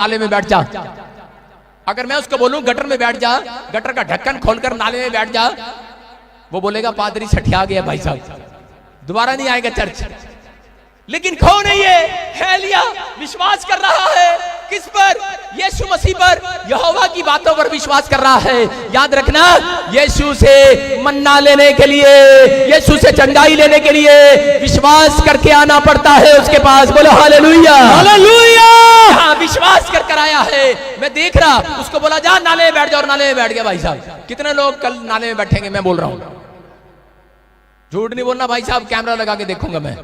नाले में बैठ जा। अगर मैं उसको बोलूं गटर में बैठ जा, गटर का ढक्कन खोलकर नाले में बैठ जा, वो बोलेगा पादरी सठिया गया भाई साहब, दोबारा नहीं आएगा चर्च। लेकिन कौन है ये? एलिया विश्वास कर रहा है किस पर? यीशु मसीह पर, यहोवा की बातों पर विश्वास कर रहा है। याद रखना, यीशु से मन्ना लेने के लिए, यीशु से चंगाई लेने के लिए विश्वास करके आना पड़ता है उसके पास। बोलो हालेलुया, हालेलुया। हाँ, विश्वास कर आया है। मैं देख रहा, उसको बोला जा नाले में बैठ जा, और नाले में बैठ गया। भाई साहब कितने लोग कल नाले में बैठेंगे? मैं बोल रहा हूं, झूठ नहीं बोलना भाई साहब, कैमरा लगा के देखूंगा मैं।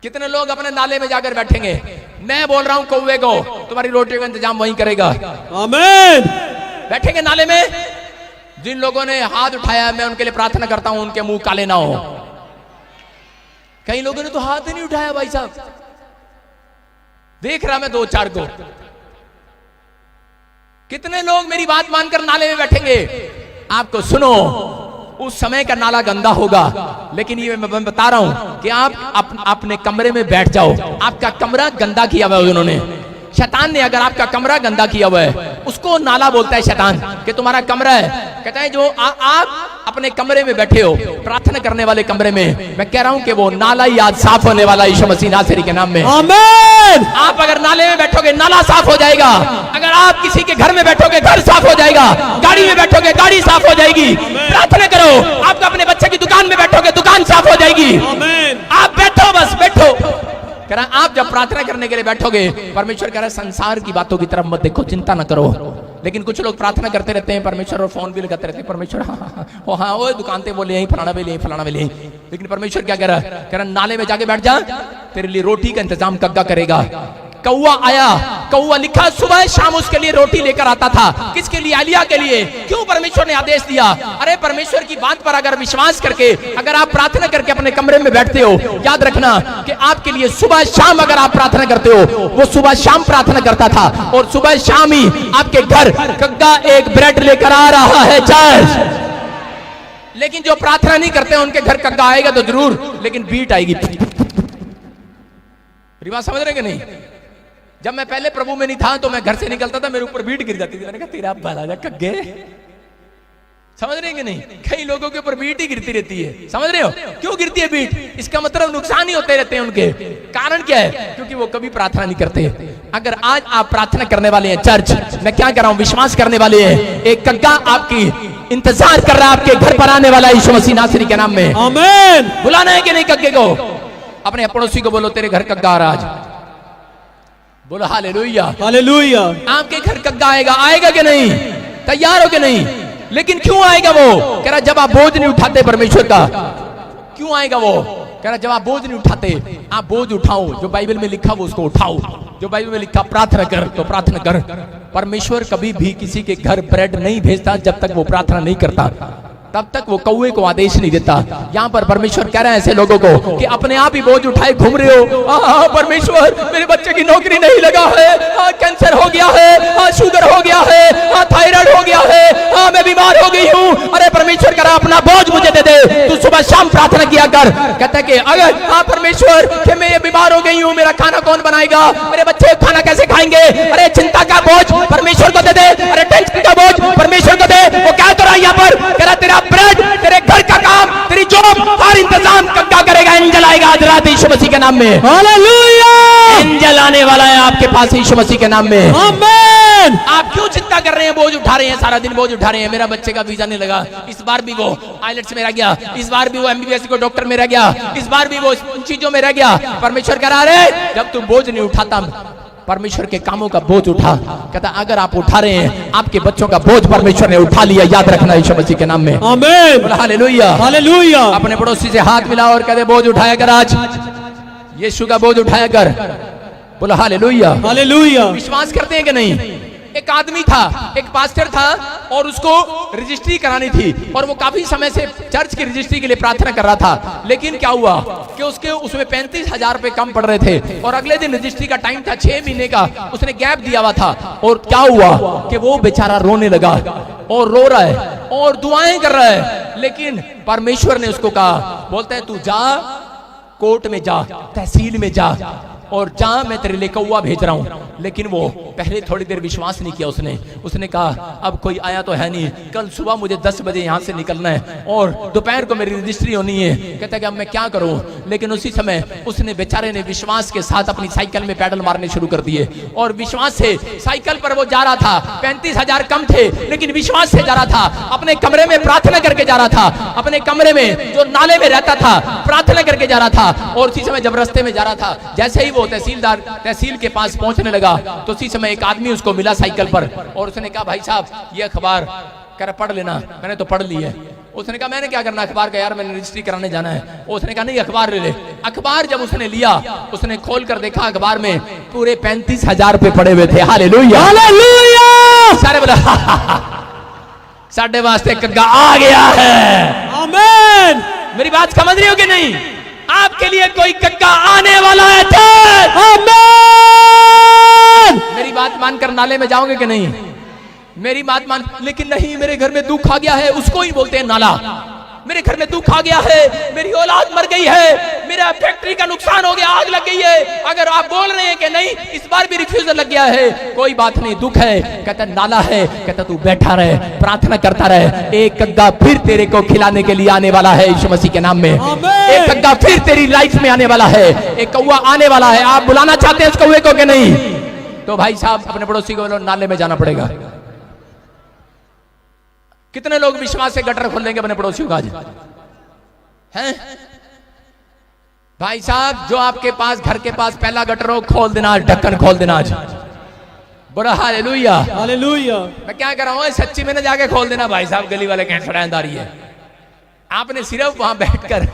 कितने लोग अपने नाले में जाकर बैठेंगे? मैं बोल रहा हूं कौवे को तुम्हारी रोटी का इंतजाम वहीं करेगा। आमीन। बैठेंगे नाले में। जिन लोगों ने हाथ उठाया मैं उनके लिए प्रार्थना करता हूं उनके मुंह काले ना हो। कई लोगों ने तो हाथ ही नहीं उठाया भाई साहब। देख रहा मैं दो चार को। कितने लोग मेरी बात मानकर नाले में बैठेंगे? आपको सुनो, उस समय का नाला गंदा होगा, लेकिन ये मैं बता रहा हूं कि आप अपने कमरे में बैठ जाओ। आपका कमरा गंदा किया हुआ है उन्होंने, शैतान ने अगर आपका कमरा गंदा किया हुआ है, उसको नाला बोलता है शैतान कि तुम्हारा कमरा है। कहता है जो आप अपने कमरे में बैठे हो, प्रार्थना करने वाले कमरे में, मैं कह रहा हूं कि वो नाला ही आज साफ होने वाला यीशु मसीह नासरी के नाम में। आमीन। आप अगर नाले में बैठोगे नाला साफ हो जाएगा। अगर आप किसी के घर में बैठोगे घर साफ हो जाएगा। गाड़ी में बैठोगे गाड़ी साफ हो जाएगी। प्रार्थना करो, आप अपने बच्चे की दुकान में बैठोगे दुकान साफ हो जाएगी। आप बैठो, बस बैठो। कह रहा आप जब प्रार्थना करने के लिए बैठोगे, परमेश्वर कह रहा है संसार की बातों की तरफ मत देखो, चिंता ना करो। लेकिन कुछ लोग प्रार्थना करते रहते हैं परमेश्वर, और फोन भी लगाते रहते हैं परमेश्वर, हाँ वो दुकान पे बोले यही फलाना भी ले फलाना भी ले। लेकिन परमेश्वर क्या कह रहा है? कह रहा नाले में जाके बैठ जा, तेरे लिए रोटी का इंतजाम कग्गा करेगा। कौवा आया, कौवा लिखा सुबह शाम उसके लिए रोटी लेकर आता था। किसके लिए? एलिया के लिए। क्यों परमेश्वर ने आदेश दिया? अरे परमेश्वर की बात पर अगर विश्वास करके अगर आप प्रार्थना करके अपने कमरे में बैठते हो, याद रखना कि आपके लिए सुबह शाम अगर आप प्रार्थना करते हो, वो सुबह शाम प्रार्थना करता था, और सुबह शाम ही आपके घर कग्गा एक ब्रेड लेकर आ रहा है चर्च। लेकिन जो प्रार्थना नहीं करते उनके घर कग्गा आएगा तो जरूर, लेकिन बीट आएगी। बात समझ रहे कि नहीं? जब मैं पहले प्रभु में नहीं था तो मैं घर से निकलता था, मेरे ऊपर बीट गिर जाती थी। मैंने कहा तेरा भला जा कग्गे। समझ रहे कि नहीं? कई लोगों के ऊपर बीट ही गिरती रहती है। समझ रहे हो क्यों गिरती है बीट? इसका मतलब नुकसान ही होते रहते हैं उनके। कारण क्या है? क्योंकि वो कभी प्रार्थना नहीं करते। अगर आज आप प्रार्थना करने वाले हैं चर्च, मैं क्या कर रहा हूं, विश्वास करने वाले हैं, एक कग्गा आपकी इंतजार कर रहा है आपके घर पर आने वाला यीशु मसीह नासरी के नाम में। आमीन। बुलाना है कि नहीं कग्गे को? अपने पड़ोसी को बोलो तेरे घर कग्गा आ रहा आज। बोलो हालेलुया, हालेलुया। आपके घर कग्गा आएगा। आएगा कि नहीं? तैयार हो कि नहीं? लेकिन क्यों आएगा वो? कह रहा जब आप बोझ नहीं उठाते परमेश्वर का। क्यों आएगा वो? कह रहा जब आप बोझ नहीं उठाते, आप बोझ उठाओ। जो बाइबल में लिखा वो उसको उठाओ। जो बाइबल में लिखा प्रार्थना कर तो प्रार्थना कर। परमेश्वर कभी भी किसी के घर ब्रेड नहीं भेजता जब तक वो प्रार्थना नहीं करता, तब तक वो कौवे को आदेश नहीं देता। यहाँ पर परमेश्वर कह रहे हैं ऐसे लोगों को कि अपने आप ही बोझ उठाए घूम रहे हो। परमेश्वर मेरे बच्चे की नौकरी नहीं लगा है, कैंसर हो गया है, शुगर हो गया है, थायराइड हो गया है, मैं बीमार हो गई हूँ। अरे परमेश्वर कह रहा अपना बोझ मुझे दे दे, तू सुबह शाम प्रार्थना किया कर। कहता है कि अगर परमेश्वर कि मैं ये बीमार हो गई हूँ, मेरा खाना कौन बनाएगा, मेरे बच्चे खाना कैसे खाएंगे? अरे चिंता का बोझ परमेश्वर को दे दे, अरे टेंशन का बोझ परमेश्वर को दे। वो क्या तो रहा यहाँ पर? कह रहा तेरा ब्रेड, तेरे घर का काम, तेरी जॉब, हर इंतजाम कग्गा करेगा। एंजल आएगा आज रात यीशु मसीह के नाम में। हालेलुया। एंजल आने वाला है आपके पास यीशु मसीह के नाम में। आमीन। आप क्यों चिंता कर रहे हैं? बोझ उठा रहे हैं, सारा दिन बोझ उठा रहे हैं। मेरा बच्चे का वीजा नहीं लगा, इस बार भी वो आइलेट्स में रह गया, इस बार भी वो एमबीबीएस को डॉक्टर में रह गया, इस बार भी वो उन चीजों में रह गया। परमेश्वर कह रहा है जब तू बोझ नहीं उठाता, परमेश्वर के कामों का बोझ उठा। कहता अगर आप उठा रहे हैं, आपके बच्चों का बोझ परमेश्वर ने उठा लिया। याद रखना यीशु मसीह के नाम में। आमीन। Hallelujah, hallelujah. अपने पड़ोसी से हाथ मिलाओ और कहते बोझ उठाया कर, आज यीशु का बोझ उठाया कर। बोला हालेलुया, हालेलुया। विश्वास करते हैं कि नहीं? एक आदमी था, एक पास्टर था, और उसको रजिस्ट्री करानी थी, और वो काफी समय से चर्च की रजिस्ट्री के लिए प्रार्थना कर रहा था। लेकिन क्या हुआ कि उसके उसमें 35,000 रुपए कम पड़ रहे थे, और अगले दिन रजिस्ट्री का टाइम था, 6 महीने का उसने गैप दिया हुआ था। और क्या हुआ कि वो बेचारा रोने लगा, और रो रहा है और दुआएं कर रहा है। लेकिन परमेश्वर ने उसको कहा, बोलता है तू जा कोर्ट में जा, तहसील में जा, और जा मैं तेरे लिए कौवा भेज रहा हूं। लेकिन वो पहले थोड़ी देर विश्वास नहीं किया उसने कहा अब कोई आया तो है नहीं, कल सुबह मुझे 10 बजे यहाँ से निकलना है और दोपहर को मेरी रजिस्ट्री होनी है। कहता है कि अब मैं क्या करूं। लेकिन उसी समय उसने बेचारे ने विश्वास के साथ अपनी साइकिल में पैडल मारने शुरू कर दिए और विश्वास से साइकिल पर वो जा रहा था। 35,000 कम थे लेकिन विश्वास से जा रहा था। अपने कमरे में प्रार्थना करके जा रहा था, अपने कमरे में जो नाले में रहता था प्रार्थना करके जा रहा था। और उसी समय जब रास्ते में जा रहा था, जैसे ही वो तहसील के पास पहुंचने लगा तो उसी समय एक आदमी उसको मिला साइकिल पर और उसने कहा भाई साहब ये अखबार कर पढ़ लेना। मैंने तो पढ़ ली है। उसने कहा मैंने क्या करना अखबार का, यार मैंने रजिस्ट्री कराने जाना है। उसने कहा नहीं अखबार ले ले। अखबार जब उसने लिया उसने खोल कर देखा, अखबार में पूरे 35,000 रुपए पड़े हुए थे। Hallelujah hallelujah. सारे बोला साढ़े वास्ते कग्गा आ गया है। आमीन। मेरी बात समझ रही हो कि नहीं? आपके लिए कोई कग्गा आने वाला है। आमीन। मेरी बात मानकर नाले में जाओगे कि नहीं? मेरी बात मान। लेकिन नहीं, मेरे घर में दुख आ गया है, उसको ही बोलते हैं नाला। मेरे घर में दुख आ गया है, मेरी औलाद मर गई है, मेरा फैक्ट्री का नुकसान हो गया, आग लग गई है। अगर आप बोल रहे हैं कि नहीं इस बार भी रिफ्यूजल लग गया है, कोई बात नहीं, दुख है। कहता नाला है। कहता तू बैठा रहे, प्रार्थना करता रहे, एक कग्गा फिर तेरे को खिलाने के लिए आने वाला है यीशु मसीह के नाम में। एक कग्गा फिर तेरी लाइफ में आने वाला है, एक कौवा आने वाला है। आप बुलाना चाहते हैं उस कौवे को कि नहीं? तो भाई साहब अपने पड़ोसी को बोलो नाले में जाना पड़ेगा। कितने लोग विश्वास से गटर खोल देंगे अपने पड़ोसियों का आज? हैं भाई साहब, जो आपके पास घर के पास पहला गटर हो खोल देना आज, ढक्कन खोल देना आज। बड़ा हालेलुया हालेलुया। मैं क्या कर रहा हूं, सच्ची में ना जाके खोल देना भाई साहब, गली वाले कहीं सड़ाएदारी है। आपने सिर्फ वहां बैठकर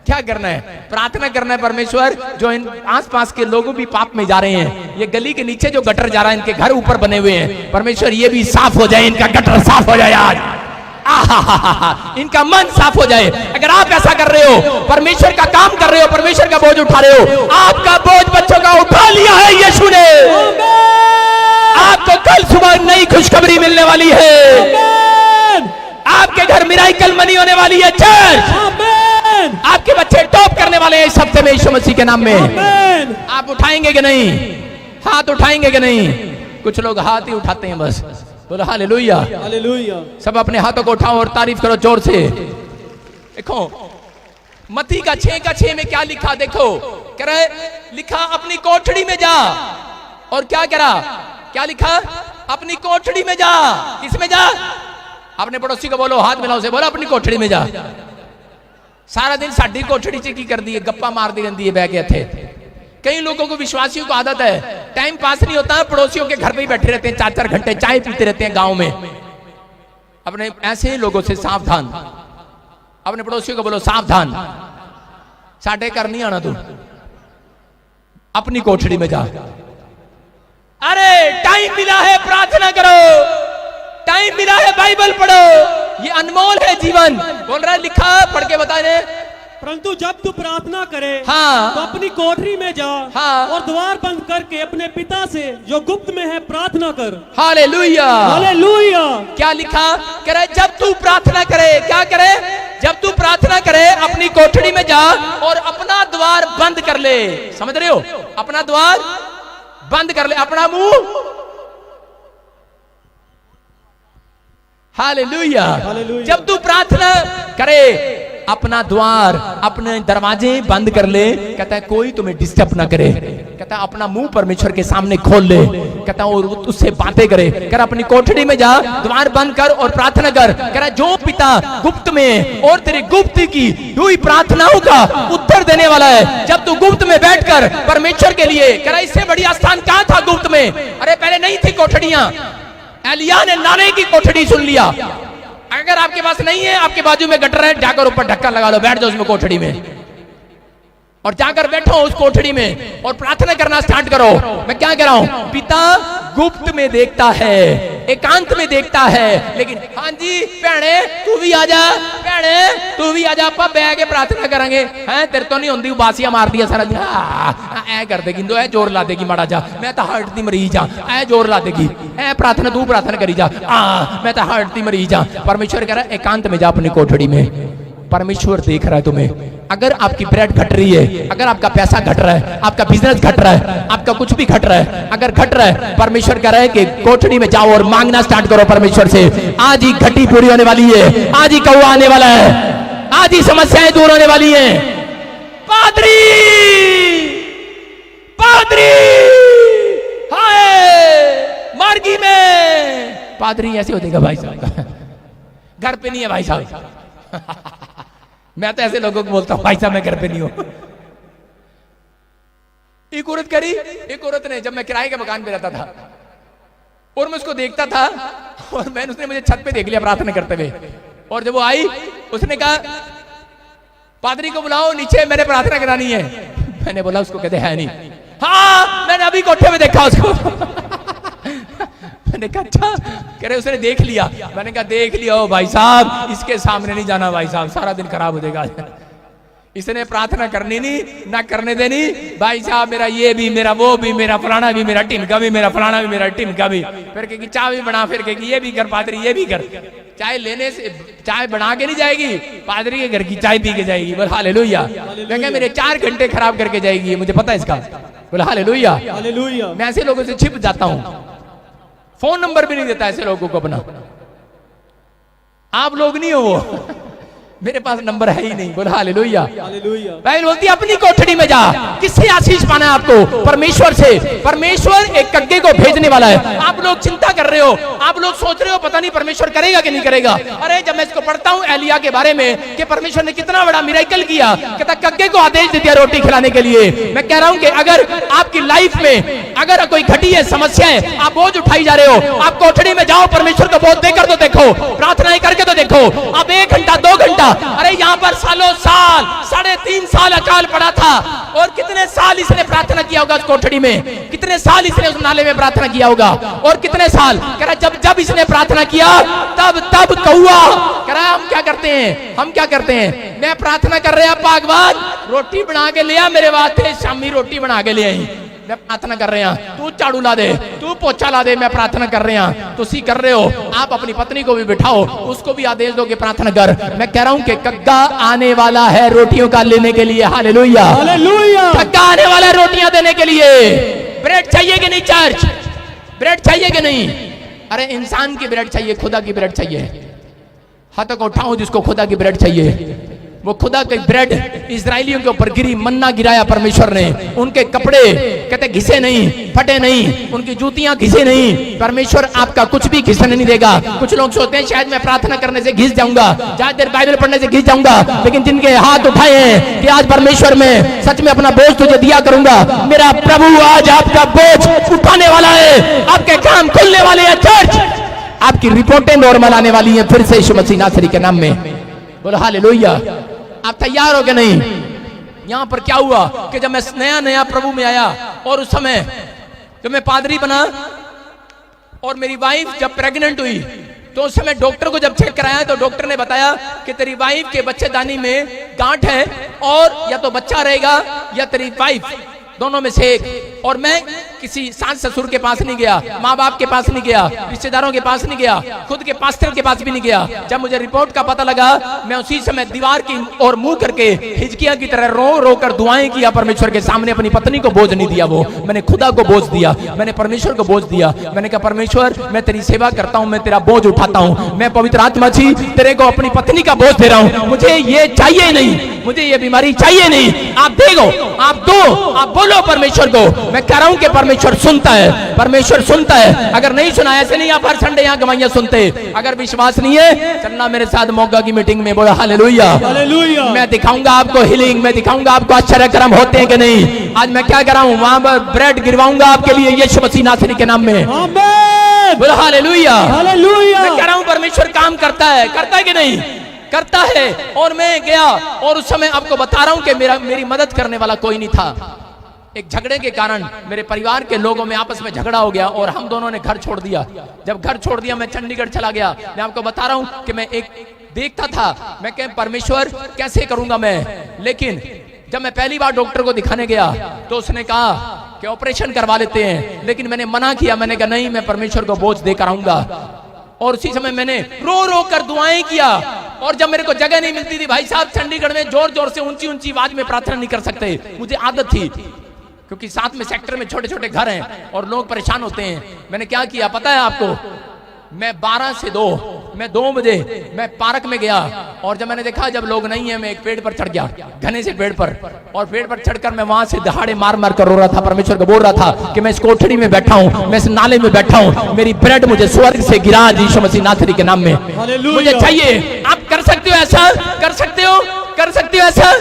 क्या करना है? प्रार्थना करना है परमेश्वर जो इन आसपास के लोगों भी पाप में जा रहे हैं, ये गली के नीचे जो गटर जा रहा है, इनके घर ऊपर बने हुए हैं, परमेश्वर ये भी साफ हो जाए, इनका गटर साफ हो जाए आज। इनका मन साफ हो जाए। अगर आप ऐसा कर रहे हो, परमेश्वर का काम कर रहे हो, परमेश्वर का बोझ उठा रहे हो, आपका बोझ बच्चों का उठा लिया है यीशु ने। आपको कल सुबह नई खुशखबरी मिलने वाली है। आपके घर मिराकल मनी होने वाली है। चर्च आपके बच्चे टॉप करने वाले हैं इस हफ्ते में यीशु मसीह के नाम में। आप उठाएंगे कि नहीं? हाथ उठाएंगे कि नहीं? कुछ लोग हाथ ही उठाते हैं बस। बोलो हालेलुया हालेलुया। सब अपने हाथों को उठाओ और तारीफ करो जोर से। देखो मत्ती का 6:6 में क्या लिखा, देखो कह रहा है, लिखा अपनी कोठड़ी में जा। और क्या करा, क्या लिखा? अपनी कोठड़ी में जा। किसमें जा? अपने पड़ोसी को बोलो, हाथ मिलाओ से बोलो अपनी कोठड़ी में जा। सारा दिन साड़ी कोठड़ी च की कर दी है, गप्पा मार दी रहती है बह के थे। कई लोगों को विश्वासियों को आदत है, टाइम पास नहीं होता, पड़ोसियों के घर पे ही बैठे रहते हैं, 4-4 घंटे चाय पीते रहते हैं गांव में। अपने ऐसे लोगों से सावधान। अपने पड़ोसियों को बोलो सावधान, साढ़े घर नहीं आना तू, अपनी कोठड़ी में जा। अरे टाइम मिला है, प्रार्थना करो, टाइम मिला है, बाइबल पढ़ो, ये अनमोल है जीवन। बोल रहा है, लिखा पढ़ के बता दे। परंतु जब तू प्रार्थना करे हाँ, तो अपनी कोठरी में जा हाँ, और द्वार बंद करके अपने पिता से जो गुप्त में है प्रार्थना कर। Hallelujah hallelujah. क्या लिखा? कह रहा है जब तू प्रार्थना करे, क्या करे? जब तू प्रार्थना करे अपनी कोठड़ी में जा और अपना द्वार बंद कर ले। समझ रहे हो? अपना द्वार बंद कर ले, अपना मुंह। हालेलुया। जब तू प्रार्थना करे अपना द्वार, अपने दरवाजे बंद कर ले। कहता है कोई तुम्हें डिस्टर्ब ना करे। कहता है अपना मुंह परमेश्वर के सामने खोल ले। कहता है और उससे बातें करे। कर अपनी कोठड़ी में जा, द्वार बंद कर और प्रार्थना कर। कह रहा जो पिता गुप्त में और तेरी गुप्त की हुई प्रार्थनाओं का उत्तर देने वाला है। जब तू गुप्त में बैठकर परमेश्वर के लिए, कह रहा इससे बढ़िया स्थान कहां था गुप्त में? अरे पहले नहीं थी कोठड़ियां, एलिया ने नाले की कोठड़ी सुन लिया। अगर आपके पास नहीं है, आपके बाजू में गटर है, जाकर ऊपर ढक्कन लगा लो, बैठ जाओ उसमें कोठड़ी में और जाकर बैठो उस कोठड़ी में और प्रार्थना करना स्टार्ट करो। मैं क्या कह रहा हूं? पिता गुप्त में देखता है, एकांत में देखता है। लेकिन हाँ जी भैने तू भी आजा, भैने तू भी आजा, आप बह के प्रार्थना करेंगे। हैं तेरे तो नहीं होंगी, उबासियां मार दिया सारा दिन, ऐ कर देगी, ऐ जोर ला देगी माड़ा जा, मैं तो हार्ट दी मरीज हाँ, ऐ जोर ला देगी, ऐ प्रार्थना तू प्रार्थना करी जा, मैं तो हार्ट दी मरीज हाँ। परमेश्वर कह रहा है एकांत में जा अपनी कोठड़ी में। परमेश्वर देख रहा है तुम्हें। अगर आपकी ब्रेड घट रही है, अगर आपका पैसा घट रहा है, आपका बिजनेस घट रहा है, आपका कुछ भी घट रहा है, अगर घट रहा है, परमेश्वर कह रहा है कि कोठड़ी में जाओ और मांगना स्टार्ट करो परमेश्वर से। आज ही घटी पूरी होने वाली है, आज ही कौवा आने वाला है, आज ही समस्याएं दूर होने वाली हैं। पादरी, पादरी, हाय मार्गी में पादरी ऐसे हो जाएगा भाई साहब, घर पे नहीं है भाई साहब। मैं तो ऐसे लोगों को बोलता हूं भाई साहब मैं घर पे नहीं हूं। एक औरत करी, एक औरत ने, जब मैं किराए के मकान पे रहता था और मैं उसको देखता था और उसने मुझे छत पे देख लिया प्रार्थना करते हुए, और जब वो आई उसने कहा पादरी को बुलाओ नीचे, मैंने प्रार्थना करानी है। मैंने बोला उसको कहते है नहीं। हाँ मैंने अभी कोठे में देखा उसको। मैंने कहा अच्छा, कह रहे उसने देख लिया। मैंने कहा देख लिया हो भाई साहब, इसके सामने नहीं जाना भाई साहब, सारा दिन खराब हो जाएगा। इसने प्रार्थना करनी नहीं ना करने देनी भाई साहब, मेरा ये भी, मेरा वो भी, मेरा फलाना भी, मेरा टिमका भी, मेरा फलाना भी, मेरा टिमका भी। फिर कहेगी चाय भी बना, फिर कहेगी ये भी कर पादरी, ये भी कर। चाय लेने से, चाय बना के नहीं जाएगी, पादरी के घर की चाय पी के जाएगी। बोल हालेलुया। मैं कहा मेरे 4 घंटे खराब करके जाएगी, मुझे पता है इसका। बोल हालेलुया। मैं ऐसे लोगों से छिप जाता हूं, फोन नंबर भी नहीं देता ऐसे लोगों को अपना। आप लोग नहीं हो वो, मेरे पास नंबर है ही नहीं। बोल हालेलुया। बाइबल बोलती है अपनी कोठड़ी में जा। किससे आशीष पाना है आपको? परमेश्वर से। परमेश्वर एक कग्गे को भेजने वाला है। आप लोग चिंता कर रहे हो, आप लोग सोच रहे हो पता नहीं परमेश्वर करेगा कि नहीं करेगा। अरे जब मैं इसको पढ़ता हूँ एलिया के बारे में कि परमेश्वर ने कितना बड़ा मिरेकल किया, कहता कग्गे को आदेश दे दिया रोटी खिलाने के लिए। मैं कह रहा हूँ कि अगर आपकी लाइफ में अगर कोई घटी है समस्याएं, आप बोझ उठाई जा रहे हो, आप कोठड़ी में जाओ, परमेश्वर को बोझ देकर तो देखो, प्रार्थनाएं करके तो देखो। आप 1 घंटा 2 घंटा, अरे यहाँ पर सालों साल, 3.5 साल अकाल पड़ा था, और कितने साल इसने प्रार्थना किया होगा उस कोठड़ी में, कितने साल इसने उस नाले में प्रार्थना किया होगा, और कितने साल। कह रहा जब जब इसने प्रार्थना किया तब तब कौआ। कह रहा हम क्या करते हैं, हम क्या करते हैं, मैं प्रार्थना कर रहा भागवान, रोटी बना के लिया मेरे वास्ते, शामी रोटी बना के ले आई, मैं प्रार्थना कर रहे हैं, तू झाड़ू ला दे, तू पोछा ला दे, मैं प्रार्थना कर रहे हैं। तो सी कर रहे हो आप, अपनी पत्नी को भी बिठाओ, उसको भी आदेश दो कि प्रार्थना कर। मैं कह रहा हूं कि कग्गा आने वाला है रोटियों का लेने के लिए। Hallelujah, hallelujah. कग्गा आने वाला है रोटियां देने के लिए। ब्रेड चाहिए कि नहीं चर्च? ब्रेड चाहिए कि नहीं? अरे इंसान की ब्रेड चाहिए, खुदा की ब्रेड चाहिए। हाथों को उठाओ जिसको खुदा की ब्रेड चाहिए। वो खुदा की ब्रेड इजराइलियों के ऊपर गिरी, मन्ना गिराया परमेश्वर ने। उनके कपड़े कहते घिसे नहीं, फटे नहीं, उनकी जूतियां घिसे नहीं। परमेश्वर आपका कुछ भी घिसने नहीं देगा। कुछ लोग सोचते हैं शायद मैं प्रार्थना करने से घिस जाऊंगा, ज्यादा देर बाइबल पढ़ने से घिस जाऊंगा, लेकिन जिनके हाथ उठाए हैं कि आज परमेश्वर में सच में अपना बोझ तुझे दिया करूंगा, मेरा प्रभु आज आपका बोझ उठाने वाला है, आपके काम खुलने वाले हैं। चर्च आपकी रिपोर्टें नॉर्मल आने वाली हैं फिर से यीशु मसीह नासरी के नाम में। बोलो हालेलुया। आप तैयार हो गए? नहीं। यहां पर क्या हुआ कि जब मैं नया नया प्रभु में आया, और उस समय जब मैं पादरी बना और मेरी वाइफ जब प्रेग्नेंट हुई, तो उस समय डॉक्टर को जब चेक कराया तो डॉक्टर ने बताया कि तेरी वाइफ के बच्चेदानी में गांठ है, और या तो बच्चा रहेगा या तेरी वाइफ, दोनों में से एक। और मैं किसी सास ससुर के पास नहीं गया, माँ बाप के पास नहीं गया, रिश्तेदारों के पास नहीं गया, खुद के पास्टर के पास भी नहीं गया। जब मुझे रिपोर्ट का पता लगा, मैं उसी समय दीवार की ओर मुंह करके हिजकिया की तरह रो रो कर दुआएं किया परमेश्वर के सामने। अपनी पत्नी को बोझ नहीं दिया, वो मैंने खुदा को बोझ दिया, मैंने परमेश्वर को बोझ दिया। मैंने कहा परमेश्वर मैं तेरी सेवा करता हूं, मैं तेरा बोझ उठाता हूं, मैं पवित्र आत्मा जी तेरे को अपनी पत्नी का बोझ दे रहा हूं, मुझे ये चाहिए नहीं, मुझे ये बीमारी चाहिए नहीं, आप देखो, आप दो, आप बोलो परमेश्वर को। मैं कह रहा हूं कि परमेश्वर सुनता है, परमेश्वर सुनता है। अगर नहीं सुना, ऐसे नहीं आप हर संडे यहाँ गवाहियां सुनते। अगर विश्वास नहीं है, चलना मेरे साथ मौका की मीटिंग में। बोलो हालेलुया, हालेलुया। मैं दिखाऊंगा आपको हीलिंग, मैं दिखाऊंगा आपको आश्चर्य कर्म होते हैं कि नहीं। आज मैं क्या कर रहा हूं, वहां पर ब्रेड गिरवाऊंगा आपके लिए यीशु मसीह नासरी के नाम में। बोलो हालेलुया, हालेलुया। मैं कह रहा हूं परमेश्वर काम करता है कि नहीं? करता है। और मैं गया, और उस समय आपको बता रहा हूं कि मेरी मदद करने वाला कोई नहीं था। एक झगड़े के कारण मेरे परिवार के लोगों में आपस में झगड़ा हो गया, और हम दोनों ने घर छोड़ दिया। जब घर छोड़ दिया, मैं चंडीगढ़ चला गया। मैं आपको बता रहा हूं कि मैं एक देखता था, मैं कह परमेश्वर कैसे करूंगा मैं। लेकिन जब मैं पहली बार डॉक्टर को दिखाने गया तो उसने कहा कि ऑपरेशन करवा लेते हैं, लेकिन मैंने मना किया। मैंने कहा नहीं, मैं परमेश्वर को बोझ देकर आऊंगा। और उसी समय मैंने रो रो कर दुआएं किया, और जब मेरे को जगह नहीं मिलती थी भाई साहब, चंडीगढ़ में जोर जोर से ऊंची ऊंची आवाज में प्रार्थना नहीं कर सकते, मुझे आदत थी, क्योंकि साथ में सेक्टर में छोटे छोटे घर हैं और लोग परेशान होते हैं। मैंने क्या किया पता है आपको, मैं 12 से 2, मैं 2 बजे मैं पार्क में गया, और जब मैंने देखा जब लोग नहीं है, मैं एक पेड़ पर चढ़ गया, घने से पेड़ पर, और पेड़ पर चढ़कर मैं वहां से दहाड़े मार मार कर रो रहा था, परमेश्वर को बोल रहा था कि मैं इस कोठड़ी में बैठा हूं, मैं इस नाले में बैठा हूं, मेरी ब्रेड मुझे स्वर्ग से गिरा यीशु मसीह नासरी के नाम में मुझे चाहिए। आप कर सकते हो ऐसा, कर सकते हो, कर सकते हो ऐसा,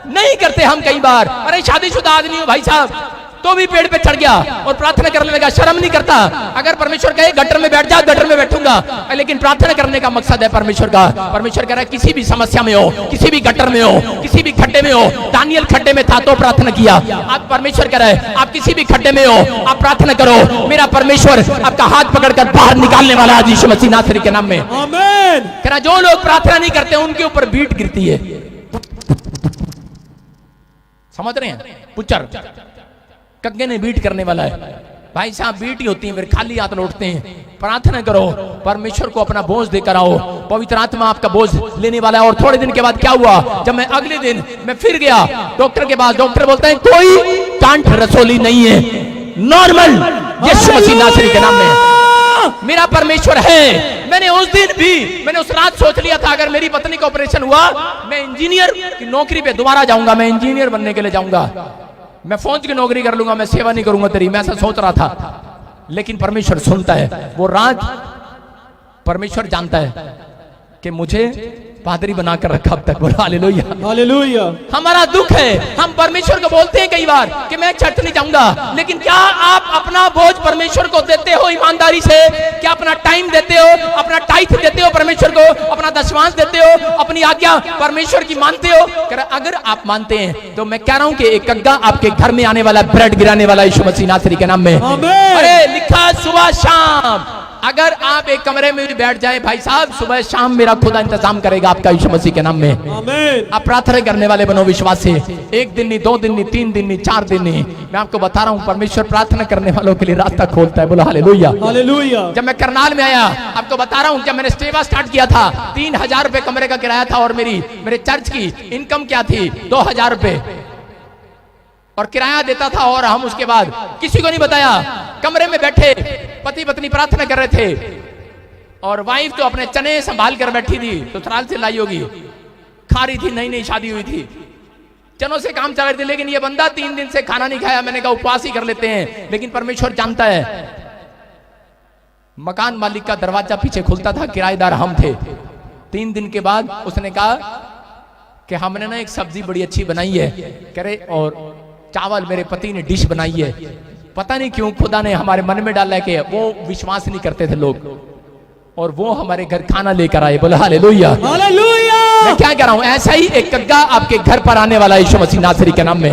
नहीं करते हम कई बार। अरे शादीशुदा आदमी हो भाई साहब, तो भी पेड़ पे चढ़ गया और प्रार्थना करने लगा, शर्म नहीं करता। अगर परमेश्वर कहे गटर में बैठ जा, गटर में बैठूंगा, लेकिन प्रार्थना करने का मकसद है परमेश्वर का। परमेश्वर कह रहा है किसी भी समस्या में हो, किसी भी गटर में हो, किसी भी खड्डे में हो, दानियल खड्डे में था तो प्रार्थना किया। आप परमेश्वर कह रहे हैं आप किसी भी खड्डे में हो, आप प्रार्थना करो, मेरा परमेश्वर आपका हाथ पकड़कर बाहर निकालने वाला है यीशु मसीह नासरी के नाम में। आमीन। कह रहा जो लोग प्रार्थना नहीं करते उनके ऊपर बीट गिरती है, समझ रहे हैं, पुचर कग्गे ने बीट करने वाला है भाई साहब, बीट ही होती है, फिर खाली हाथ लौटते हैं। प्रार्थना करो, परमेश्वर को अपना बोझ देकर आओ, पवित्र आत्मा आपका बोझ लेने वाला है। और थोड़े दिन के बाद क्या हुआ, जब मैं अगले दिन मैं फिर गया डॉक्टर के पास, डॉक्टर बोलते हैं कोई टांट रसोली नहीं है, नॉर्मल यीशु मसीह नासरी के नाम में मेरा परमेश्वर है। मैंने उस दिन भी, मैंने उस रात सोच लिया था अगर मेरी पत्नी का ऑपरेशन हुआ, मैं इंजीनियर की नौकरी पे दोबारा जाऊंगा, मैं इंजीनियर बनने के लिए जाऊंगा, मैं फौज की नौकरी कर लूंगा, मैं सेवा नहीं करूंगा तेरी, मैं ऐसा सोच रहा था। लेकिन परमेश्वर सुनता है, वो रात परमेश्वर जानता है कि मुझे पादरी बनाकर रखा अब तक। बोला हालेलुया, हालेलुया। हमारा दुख है, हम परमेश्वर को बोलते हैं कई बार कि मैं चर्च नहीं जाऊंगा, लेकिन क्या आप अपना बोझ परमेश्वर को देते हो ईमानदारी से? क्या अपना टाइम देते हो, अपना टाइथ देते हो परमेश्वर को, अपना दशमांश देते हो, अपनी आज्ञा परमेश्वर की मानते हो? अगर आप मानते हैं तो मैं कह रहा हूं कि एक कग्गा आपके घर में आने वाला, ब्रेड गिराने वाला यीशु मसीह नासरी के नाम में। अरे लिखा सुबह शाम, अगर आप एक कमरे में भी बैठ जाए भाई साहब, सुबह शाम मेरा खुदा इंतजाम करेगा आपका यीशु मसीह के नाम में। आमीन। आप प्रार्थना करने वाले बनो विश्वास से, 1 दिन नहीं, 2 दिन नहीं, 3 दिन नहीं, 4 दिन नहीं, मैं आपको बता रहा हूं परमेश्वर प्रार्थना करने वालों के लिए रास्ता खोलता है। बोला हालेलुया, हालेलुया। जब मैं करनाल में आया, आपको बता रहा हूं, जब मैंने सेवा स्टार्ट किया था 3000 रुपए कमरे का किराया था, और मेरे चर्च की इनकम क्या थी 2000 रुपए और किराया देता था, और हम उसके बाद किसी को नहीं बताया, कमरे में बैठे पति पत्नी प्रार्थना कर रहे थे, और वाइफ तो अपने चने संभाल कर बैठी थी, ससुराल से लाई होगी, खा रही थी, नई नई शादी हुई थी, चनों से काम चल रहे थे। लेकिन ये बंदा 3 दिन से खाना नहीं खाया, मैंने कहा उपवास ही कर लेते हैं, लेकिन परमेश्वर जानता है। मकान मालिक का दरवाजा पीछे खुलता था, किराएदार हम थे। 3 दिन के बाद उसने कहा कि हमने ना एक सब्जी बड़ी अच्छी बनाई है, कह रहे, और चावल मेरे पति ने डिश बनाई है। पता नहीं क्यों खुदा ने हमारे मन में डाला कि वो विश्वास नहीं करते थे लोग, और वो हमारे घर खाना लेकर आए। बोला हालेलुया, हालेलुया। मैं क्या कह रहा हूं, ऐसा ही एक कग्गा आपके घर पर आने वाला यीशु मसीह नासरी के नाम में।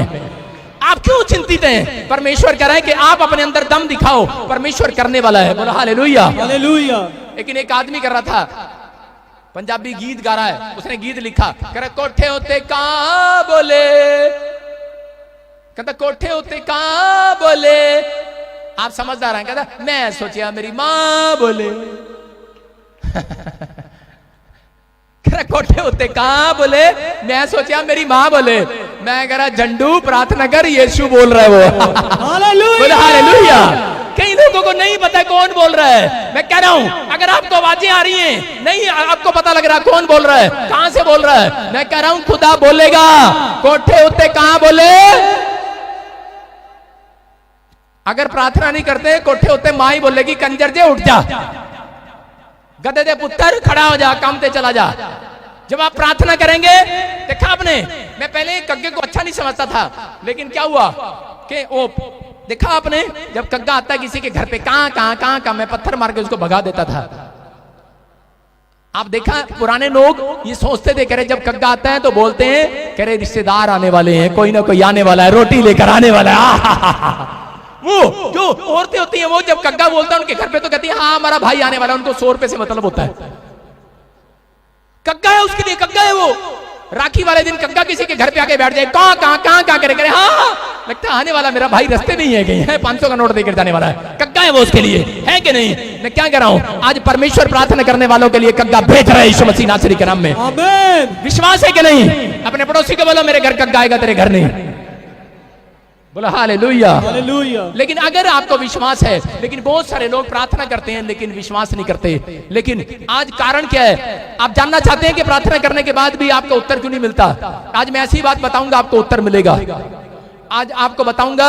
आप क्यों चिंतित हैं? परमेश्वर कह रहा है कि आप अपने अंदर दम दिखाओ, परमेश्वर करने वाला है। बोला हालेलुया, हालेलुया। लेकिन एक आदमी कर रहा था, पंजाबी गीत गा रहा है, उसने गीत लिखा, कह रहा कोठे होते कहां बोले, कहता कोठे होते कहां बोले, आप समझदार हैं, कहता मैं सोचिया मेरी मां बोले। कह रहा कोठे होते कहां बोले, मैं सोचिया मेरी मां बोले। मैं कह रहा झंडू प्रार्थना कर, यीशु बोल रहा है वो। Hallelujah, hallelujah. कई लोगों को नहीं पता कौन बोल रहा है। मैं कह रहा हूं अगर आपको आवाजें आ रही हैं, नहीं आपको पता लग रहा कौन बोल रहा है, कहां से बोल रहा है, मैं कह रहा हूं खुदा बोलेगा। कोठे होते कहां बोले, अगर प्रार्थना नहीं करते कोठे होते मां ही बोलेगी कंजर जे उठ जा, गधे दे पुत्र खड़ा हो जा, काम पे चला जा। जब आप प्रार्थना करेंगे, देखा आपने, मैं पहले कग्गे को अच्छा नहीं समझता था, लेकिन क्या हुआ कि वो देखा आपने, जब कग्गा आता है किसी के घर पे, कहां मैं पत्थर मार के उसको भगा देता था। आप देखा पुराने लोग ये सोचते थे, कह रहे जब कग्गा आता है तो बोलते हैं, कह रहे रिश्तेदार आने वाले हैं, कोई ना कोई आने वाला है, रोटी लेकर आने वाला है। वो जो औरतें होती हैं, वो जब कग्गा बोलता है उनके घर पे तो कहती है हाँ हमारा भाई आने वाला है, उनको 100 रुपए से मतलब होता है। कग्गा है उसके लिए, कग्गा है वो। राखी वाले दिन कग्गा किसी के घर पे आके बैठ जाए, कहां करे, हाँ लगता है आने वाला मेरा भाई रास्ते में ही है, 500 का नोट देकर जाने वाला है, कग्गा है वो उसके लिए, है कि नहीं? मैं क्या कह रहा हूं, आज परमेश्वर प्रार्थना करने वालों के लिए कग्गा भेज रहा है यीशु मसीह नासरी के नाम में। आमीन। विश्वास है कि नहीं? अपने पड़ोसी को बोलो मेरे घर कग्गा आएगा, तेरे घर नहीं। बोला हालेलुया। हालेलुया। लेकिन अगर आपको विश्वास है, लेकिन बहुत सारे लोग प्रार्थना करते हैं लेकिन विश्वास नहीं करते। लेकिन आज कारण क्या है? आप जानना चाहते हैं कि प्रार्थना करने के बाद भी आपको उत्तर क्यों नहीं मिलता? आज मैं ऐसी बात बताऊंगा, आपको उत्तर मिलेगा। आज आपको बताऊंगा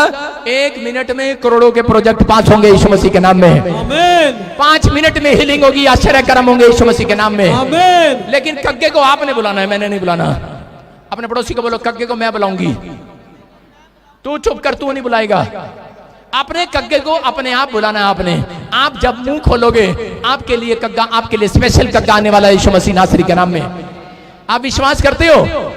1 मिनट में करोड़ों के प्रोजेक्ट पास होंगे यीशु मसीह के नाम में। आमीन। 5 मिनट में हीलिंग होगी, आश्चर्य कर्म होंगे यीशु मसीह के नाम में। आमीन। लेकिन कग्गे को आपने बुलाना है, मैंने नहीं बुलाना। अपने पड़ोसी को बोलो कग्गे को मैं बुलाऊंगी, तू चुप कर, तू नहीं बुलाएगा। अपने कग्गे को अपने आप बुलाना है आपने। आप जब मुंह खोलोगे आपके लिए कग्गा, आपके लिए स्पेशल कग्गा आने वाला है यीशु मसीह नासरी के नाम में। आप विश्वास करते हो?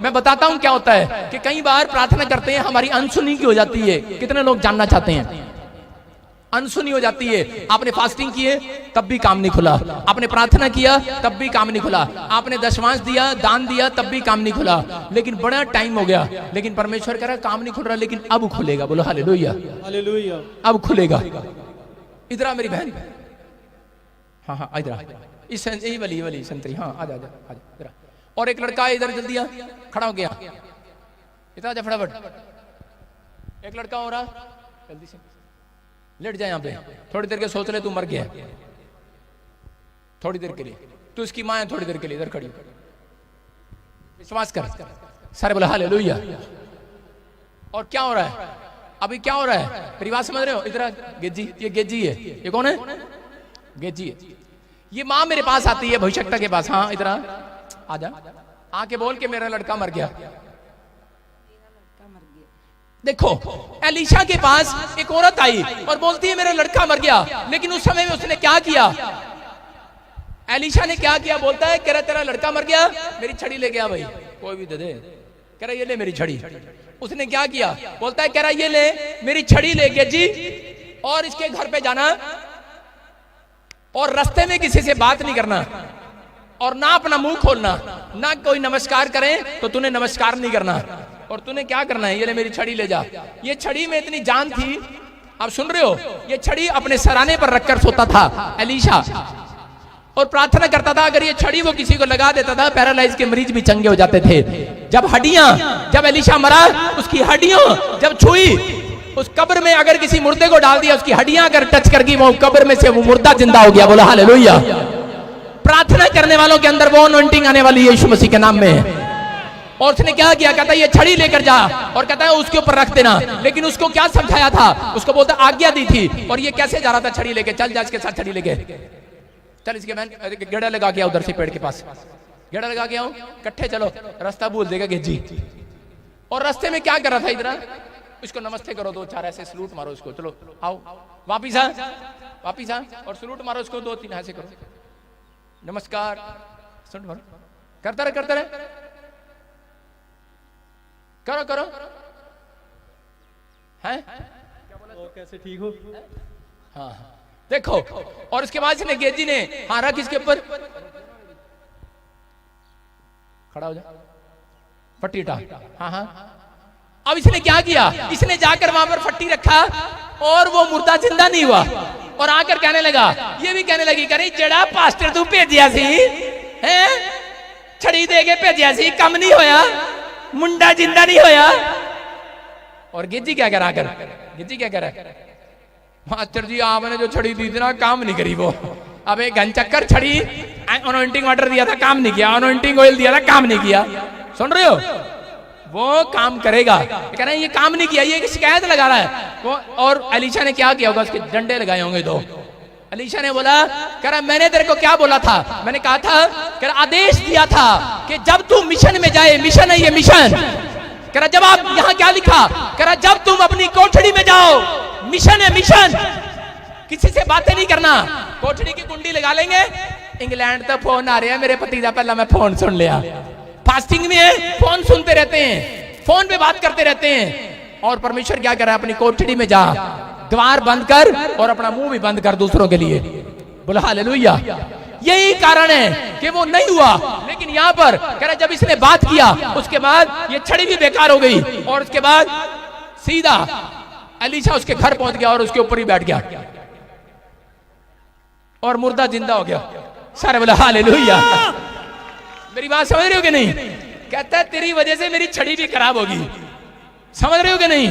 मैं बताता हूं क्या होता है कि कई बार प्रार्थना करते हैं हमारी अनसुनी की हो जाती है। कितने लोग जानना चाहते हैं? अनसुनी हो जाती है। आपने फास्टिंग किए तब भी काम नहीं खुला, आपने प्रार्थना किया तब भी काम नहीं खुला, आपने दशमांश दिया, दान दिया तब भी काम नहीं खुला, लेकिन बड़ा टाइम हो गया, लेकिन परमेश्वर कह रहा काम नहीं खुल रहा, लेकिन अब खुलेगा। बोलो हालेलुया। हालेलुया। अब खुलेगा। इधर आ मेरी बहन, हाँ हाँ इधर आ, इस यही वाली संतरी, हाँ आजा आजा आजा इधर। और एक लड़का इधर जल्दी आ, खड़ा हो गया, इधर आजा फटाफट। एक लड़का हो रहा, जल्दी से लेट जाए यहाँ पे, थोड़ी देर के सोच ले तू मर गया, थोड़ी देर के लिए तू इसकी माँ है, थोड़ी देर के लिए इधर खड़ी, विश्वास कर। सारे बोला हालेलुया। और क्या हो रहा है अभी? क्या हो रहा है? परिवार समझ रहे हो? इधर गेजी, ये गेजी है। ये कौन है? गेजी है। ये माँ मेरे पास आती है भविष्यता के पास, हाँ इधर आजा, आके बोल के मेरा लड़का मर गया। देखो एलिशा के पास एक औरत आई और बोलती है मेरा लड़का मर गया, लेकिन उस समय में उसने क्या किया? एलिशा ने क्या किया? बोलता है कह रहा तेरा लड़का मर गया, मेरी छड़ी ले गया। भाई कोई भी दे दे, कह रहा ये ले मेरी छड़ी। उसने क्या किया? बोलता है कह रहा ये ले मेरी छड़ी ले गया जी, और इसके घर पे जाना और रास्ते में किसी से बात नहीं करना और ना अपना मुंह खोलना, ना कोई नमस्कार करे तो तूने नमस्कार नहीं करना, और तूने क्या करना है? ये ले मेरी छड़ी ले जा। ये छड़ी में इतनी जान थी, आप सुन रहे हो? ये छड़ी अपने सराने पर रखकर सोता था एलिशा और प्रार्थना करता था, अगर ये छड़ी वो किसी को लगा देता था पैरालाइज के मरीज भी चंगे हो जाते थे। जब एलिशा मरा, उसकी हड्डियों जब छुई, उस कब्र में अगर किसी मुर्दे को डाल दिया, उसकी हड्डियां अगर टच कर गई, वो कब्र में से वो मुर्दा जिंदा हो गया। बोला हालेलुया। प्रार्थना करने वालों के अंदर वो अनॉइंटिंग आने वाली है यीशु मसीह के नाम में। और उसने क्या किया? कहता है ये छड़ी लेकर जा, और कहता है उसके ऊपर रख देना। लेकिन उसको क्या समझाया था? उसको बोलता आज्ञा दी थी। और ये कैसे जा रहा था छड़ी लेके? चल जा इसके साथ छड़ी लेके चल, इसके मैं गेड़ा लगा के उधर से पेड़ के पास गेड़ा लगा के आऊं, इकट्ठे चलो, रास्ता भूल देगा गेजी। और रास्ते में क्या कर रहा था? इधर इसको नमस्ते करो, 2-4 ऐसे सलूट मारो इसको, चलो आओ वापिस आ और सलूट मारो इसको, 2-3 ऐसे करो, नमस्कार सलूट मारो, करता रहे करो हैं? कैसे ठीक हो? हाँ देखो। और उसके बाद इसने गेजी ने हाँ रख इसके ऊपर, खड़ा हो जा, फट्टी उठा। हाँ अब इसने क्या किया? इसने जाकर वहां पर फट्टी रखा और वो मुर्दा जिंदा नहीं हुआ, और आकर कहने लगा, ये भी कहने लगी, करे जड़ा पास्टर तू भेजिया सी हैं, छड़ी दे के भेजिया सी, कम नहीं होया, मुंडा जिंदा नहीं होया। और गिज्जी क्या करा? गिज्जी क्या करा? मास्टर जी आपने जो छड़ी दी थी ना, काम नहीं करी वो। अब एक घन चक्कर छड़ी, अनॉइंटिंग वाटर दिया था, काम नहीं किया, अनॉइंटिंग ऑयल दिया था, काम नहीं किया। सुन रहे हो? वो काम करेगा। कह रहे हैं ये काम नहीं किया, ये शिकायत लगा रहा है वो। और एलिशा ने क्या किया होगा? उसके डंडे लगाए होंगे दो। एलिशा ने बोला, कह रहा मैंने तेरे को क्या बोला था? मैंने कहा था, कह रहा आदेश दिया था कि जब तू मिशन में जाए, मिशन है ये मिशन। कह रहा जब आप यहाँ क्या लिखा? कह रहा जब तुम अपनी कोठड़ी में जाओ, मिशन है मिशन, किसी से बातें नहीं करना। कोठड़ी की कुंडी लगा लेंगे, इंग्लैंड तो फोन आ रहे हैं मेरे पति का, पहला मैं फोन सुन लिया। फास्टिंग में है, फोन सुनते रहते हैं, फोन पे बात करते रहते हैं। और परमेश्वर क्या कर रहा है? अपनी कोठड़ी में जा, द्वार बंद कर और अपना मुंह भी बंद कर दूसरों के लिए। बोला हालेलुया। यही कारण है कि वो नहीं हुआ। लेकिन यहाँ पर कह रहा जब इसने बात किया, उसके बाद ये छड़ी भी बेकार हो गई, और उसके बाद सीधा एलिशा उसके घर पहुंच गया और उसके ऊपर ही बैठ गया। और मुर्दा जिंदा हो गया। सारे बोले हालेलुया। मेरी बात समझ रहे हो कि नहीं? कहता है तेरी वजह से मेरी छड़ी भी खराब होगी। समझ रहे हो कि नहीं?